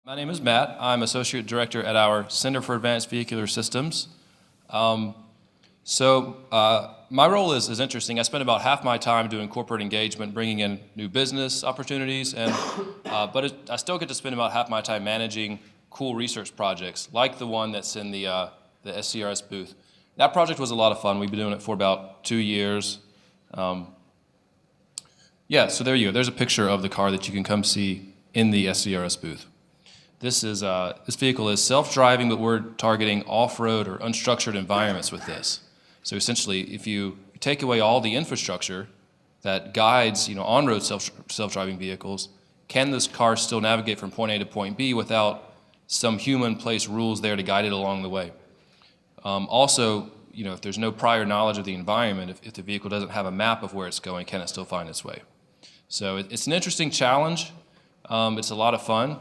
My name is Matt. I'm Associate Director at our Center for Advanced Vehicular Systems. My role is interesting. I spend about half my time doing corporate engagement, bringing in new business opportunities, but I still get to spend about half my time managing cool research projects, like the one that's in the SCRS booth. That project was a lot of fun. We've been doing it for about 2 years. So there you go. There's a picture of the car that you can come see in the SCRS booth. This vehicle is self-driving, but we're targeting off-road or unstructured environments with this. So essentially, if you take away all the infrastructure that guides, on-road self-driving vehicles, can this car still navigate from point A to point B without some human place rules there to guide it along the way? Also, if there's no prior knowledge of the environment, if the vehicle doesn't have a map of where it's going, can it still find its way? So it's an interesting challenge. It's a lot of fun.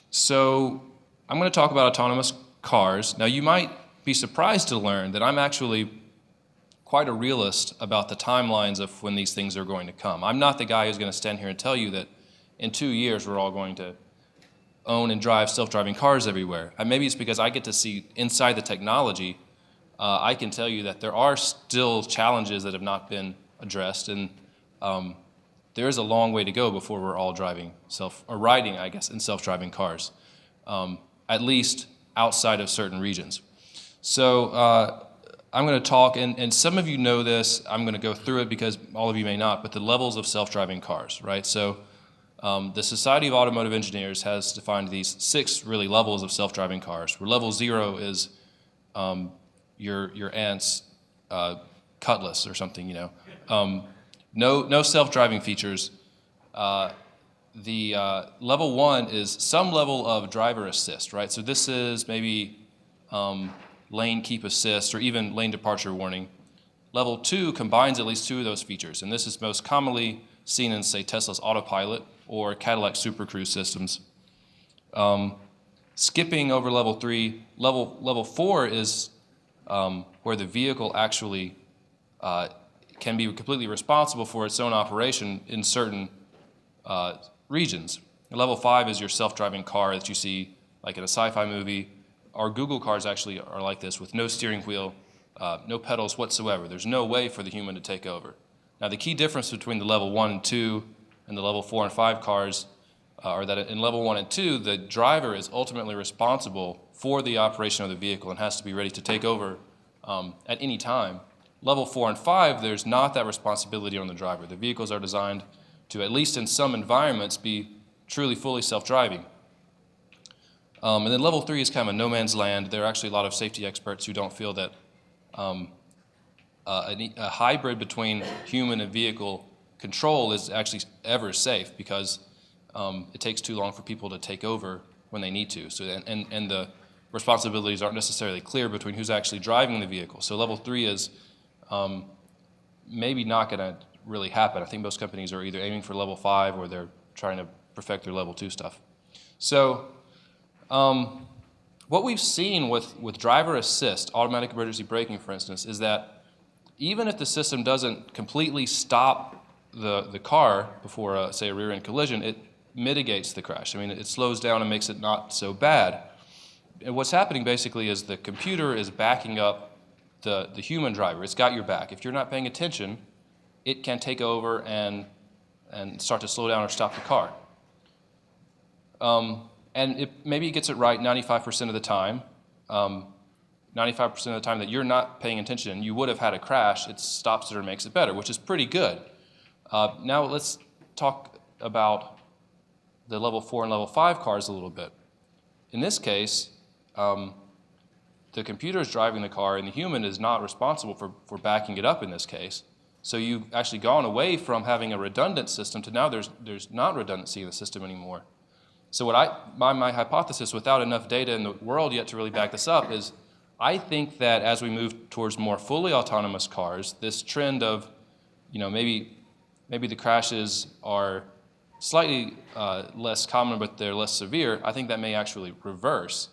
So I'm going to talk about autonomous cars. Now, you might be surprised to learn that I'm actually quite a realist about the timelines of when these things are going to come. I'm not the guy who's going to stand here and tell you that in 2 years we're all going to own and drive self-driving cars everywhere. And maybe it's because I get to see inside the technology. I can tell you that there are still challenges that have not been addressed, and there is a long way to go before we're all riding, in self-driving cars, at least outside of certain regions. So I'm going to talk, and some of you know this. I'm going to go through it because all of you may not, but the levels of self-driving cars, right? So the Society of Automotive Engineers has defined these 6 really levels of self-driving cars, where level 0 is your aunt's cutlass or something, No self-driving features. The level 1 is some level of driver assist, right? So this is maybe lane keep assist or even lane departure warning. Level 2 combines at least 2 of those features, and this is most commonly seen in, say, Tesla's autopilot or Cadillac Super Cruise systems. Skipping over level 3, level 4 is where the vehicle actually can be completely responsible for its own operation in certain regions. Level 5 is your self-driving car that you see like in a sci-fi movie. Our Google cars actually are like this, with no steering wheel, no pedals whatsoever. There's no way for the human to take over. Now, the key difference between the level 1 and 2 and the level 4 and 5 cars are that in level 1 and 2, the driver is ultimately responsible for the operation of the vehicle and has to be ready to take over at any time. Level 4 and 5, there's not that responsibility on the driver. The vehicles are designed to, at least in some environments, be truly fully self-driving. And then level 3 is kind of a no man's land. There are actually a lot of safety experts who don't feel that a hybrid between human and vehicle control is actually ever safe, because it takes too long for people to take over when they need to. So, and the responsibilities aren't necessarily clear between who's actually driving the vehicle. So level 3 is maybe not going to really happen. I think most companies are either aiming for level 5 or they're trying to perfect their level 2 stuff. So what we've seen with driver assist, automatic emergency braking, for instance, is that even if the system doesn't completely stop the car before, say, a rear-end collision, it mitigates the crash. I mean, it slows down and makes it not so bad. And what's happening basically is the computer is backing up the human driver. It's got your back. If you're not paying attention, it can take over and start to slow down or stop the car. And maybe it gets it right 95% of the time. 95% of the time that you're not paying attention and you would have had a crash, it stops it or makes it better, which is pretty good. Now let's talk about the level 4 and level 5 cars a little bit. In this case, the computer is driving the car and the human is not responsible for backing it up in this case. So you've actually gone away from having a redundant system to now there's not redundancy in the system anymore. So what my hypothesis, without enough data in the world yet to really back this up, is I think that as we move towards more fully autonomous cars, this trend of, maybe the crashes are slightly less common, but they're less severe, I think that may actually reverse.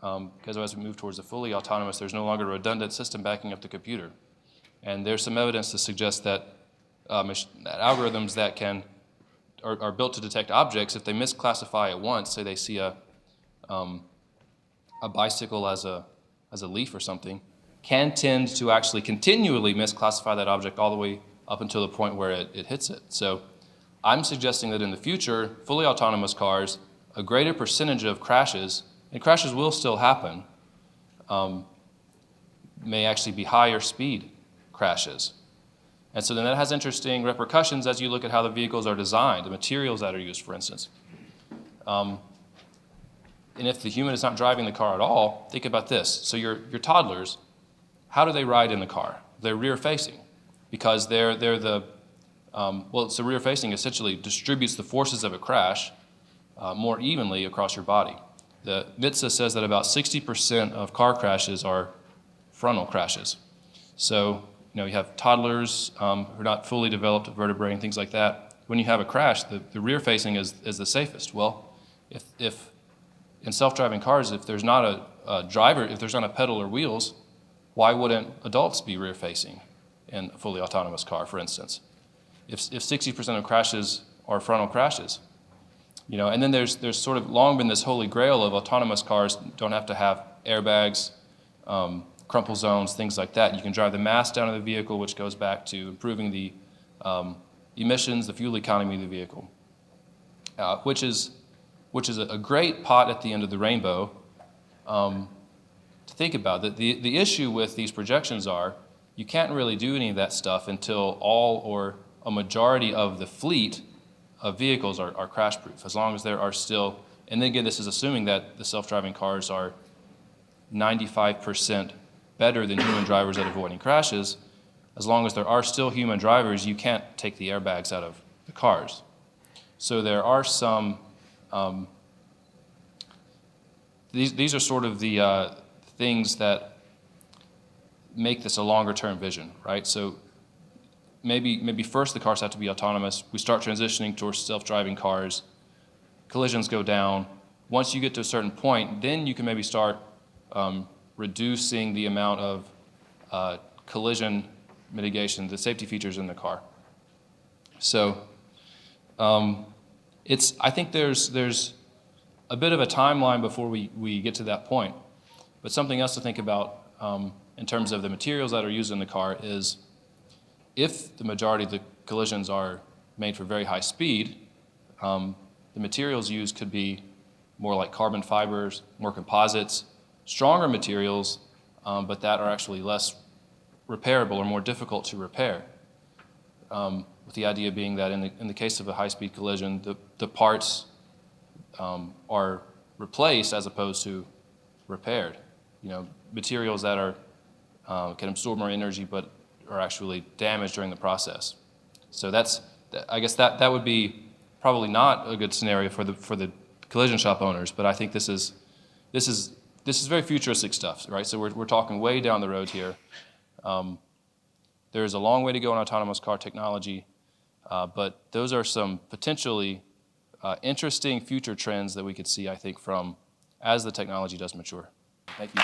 Because as we move towards the fully autonomous, there's no longer a redundant system backing up the computer. And there's some evidence to suggest that algorithms that can are built to detect objects, if they misclassify it once, say they see a bicycle as a leaf or something, can tend to actually continually misclassify that object all the way up until the point where it hits it. So I'm suggesting that in the future, fully autonomous cars, a greater percentage of crashes, and crashes will still happen, may actually be higher speed crashes. And so then that has interesting repercussions as you look at how the vehicles are designed, the materials that are used, for instance. And if the human is not driving the car at all, think about this. So your toddlers, how do they ride in the car? They're rear-facing because they're the, so rear-facing essentially distributes the forces of a crash more evenly across your body. The NHTSA says that about 60% of car crashes are frontal crashes. So, you have toddlers who are not fully developed vertebrae and things like that. When you have a crash, the rear-facing is the safest. Well, if in self-driving cars, if there's not a driver, if there's not a pedal or wheels, why wouldn't adults be rear-facing in a fully autonomous car, for instance? If 60% of crashes are frontal crashes, and then there's sort of long been this holy grail of autonomous cars don't have to have airbags, crumple zones, things like that. You can drive the mass down of the vehicle, which goes back to improving the emissions, the fuel economy of the vehicle, which is a great pot at the end of the rainbow to think about. The issue with these projections are you can't really do any of that stuff until all or a majority of the fleet of vehicles are crash-proof, as long as there are still, and then again, this is assuming that the self-driving cars are 95% better than human drivers at avoiding crashes. As long as there are still human drivers, you can't take the airbags out of the cars. So there are some, these are sort of the things that make this a longer term vision, right? So maybe first the cars have to be autonomous. We start transitioning towards self-driving cars. Collisions go down. Once you get to a certain point, then you can maybe start reducing the amount of collision mitigation, the safety features in the car. So I think there's a bit of a timeline before we get to that point. But something else to think about in terms of the materials that are used in the car is if the majority of the collisions are made for very high speed, the materials used could be more like carbon fibers, more composites, stronger materials, but that are actually less repairable or more difficult to repair. With the idea being that in the case of a high-speed collision, the parts are replaced as opposed to repaired. Materials that can absorb more energy but are actually damaged during the process. So I guess that would be probably not a good scenario for the collision shop owners, but I think this is very futuristic stuff, right? So we're talking way down the road here. There's a long way to go in autonomous car technology, but those are some potentially interesting future trends that we could see, I think, from as the technology does mature. Thank you.